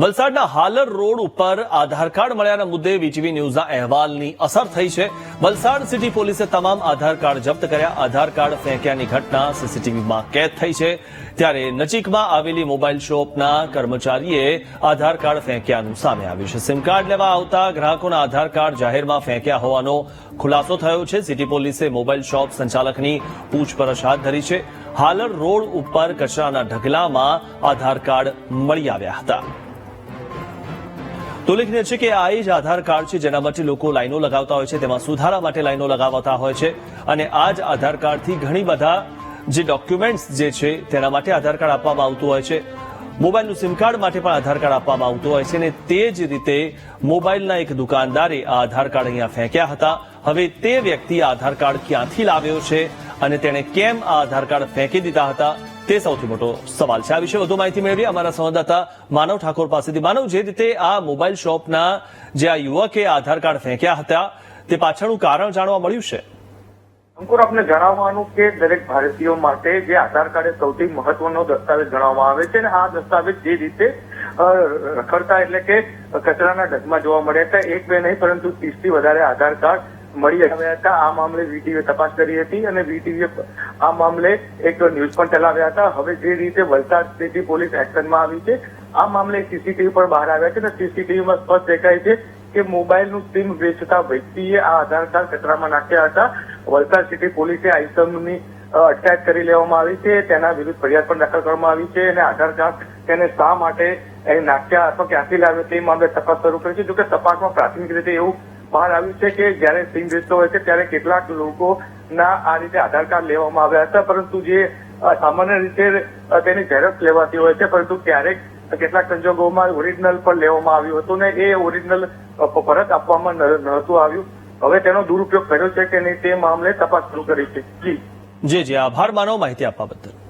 વલસાડના હાલર રોડ ઉપર આધાર કાર્ડ મળ્યાના મુદ્દે વીટીવી ન્યૂઝના અહેવાલની અસર થઈ છે. વલસાડ સિટી પોલીસે તમામ આધાર કાર્ડ જપ્ત કર્યા. આધાર કાર્ડ ફેંક્યાની ઘટના સીસીટીવીમાં કેદ થઈ છે. ત્યારે નજીકમાં આવેલી મોબાઈલ શોપના કર્મચારીએ આધાર કાર્ડ ફેંક્યાનું સામે આવ્યું છે. સિમ કાર્ડ લેવા આવતા ગ્રાહકોના આધાર કાર્ડ જાહેરમાં ફેંક્યા હોવાનો ખુલાસો થયો છે. સિટી પોલીસે મોબાઈલ શોપ સંચાલકની પૂછપરછ હાથ ધરી છે. હાલર રોડ ઉપર કચરાના ઢગલામાં આધાર કાર્ડ મળી આવ્યા હતા. તો ઉલ્લેખનીય છે કે આ એ જ આધાર કાર્ડ છે જેના માટે લોકો લાઈનો લગાવતા હોય છે, તેમાં સુધારા માટે લાઈનો લગાવતા હોય છે. અને આ જ આધાર કાર્ડથી ઘણી બધા જે ડોક્યુમેન્ટ્સ જે છે તેના માટે આધાર કાર્ડ આપવામાં આવતું હોય છે. મોબાઈલનું સિમ કાર્ડ માટે પણ આધાર કાર્ડ આપવામાં આવતું હોય છે. અને તે જ રીતે મોબાઈલના એક દુકાનદારે આ આધાર કાર્ડ અહીંયા ફેંક્યા હતા. હવે તે વ્યક્તિ આધાર કાર્ડ ક્યાંથી લાવ્યો છે અને તેણે કેમ આ આધાર કાર્ડ ફેંકી દીધા હતા તે સૌથી મોટો સવાલ છે. આ વિશે વધુ માહિતી મેળવીએ અમારા સંવાદદાતા માનવ ઠાકોર પાસેથી. માનવ, જે રીતે આ મોબાઈલ શોપના જે આ યુવકે આધાર કાર્ડ ફેંક્યા હતા તે પાછળનું કારણ જાણવા મળ્યું છે. અંકુર, આપને જણાવવાનું કે દરેક ભારતીયો માટે જે આધાર કાર્ડ એ સૌથી મહત્વનો દસ્તાવેજ ગણવામાં આવે છે અને આ દસ્તાવેજ જે રીતે રખડતા એટલે કે કચરાના ઢગમાં જોવા મળ્યા હતા, એક બે નહીં પરંતુ 30 થી વધારે આધાર કાર્ડ મળી આવ્યા હતા. આ મામલે વીટીવીએ તપાસ કરી હતી અને વીટીવીએ આ મામલે એક ન્યૂઝ પણ ચલાવ્યા હતા. હવે જે રીતે વલસાડ સિટી પોલીસ એક્શનમાં આવી છે, આ મામલે સીસીટીવી પણ બહાર આવ્યા છે અને સીસીટીવીમાં સ્પષ્ટ દેખાય છે કે મોબાઈલનું સિમ વેચતા વ્યક્તિએ આ આધાર કાર્ડ કચરામાં નાખ્યા હતા. વલસાડ સિટી પોલીસે આ ઇસમની અટકાયત કરી લેવામાં આવી છે. તેના વિરુદ્ધ ફરિયાદ પણ દાખલ કરવામાં આવી છે અને આધાર કાર્ડ તેને શા માટે નાખ્યા અથવા ક્યાંથી લાવ્યો તે મામલે તપાસ શરૂ કરી છે. જોકે તપાસમાં પ્રાથમિક રીતે એવું બહાર આવ્યું છે કે જયારે સિમ વેચતો હોય છે ત્યારે કેટલાક લોકોના આ રીતે આધાર કાર્ડ લેવામાં આવ્યા હતા, પરંતુ જે સામાન્ય રીતે તેની ઝેરોક્ષ લેવાતી હોય છે, પરંતુ ક્યારેક કેટલાક સંજોગોમાં ઓરિજિનલ પણ લેવામાં આવ્યું હતું ને એ ઓરિજિનલ પરત આપવામાં નહોતું આવ્યું. હવે તેનો દુરુપયોગ કર્યો છે કે નહીં તે મામલે તપાસ શરૂ કરી છે. જી આભાર માનવ માહિતી આપવા બદલ.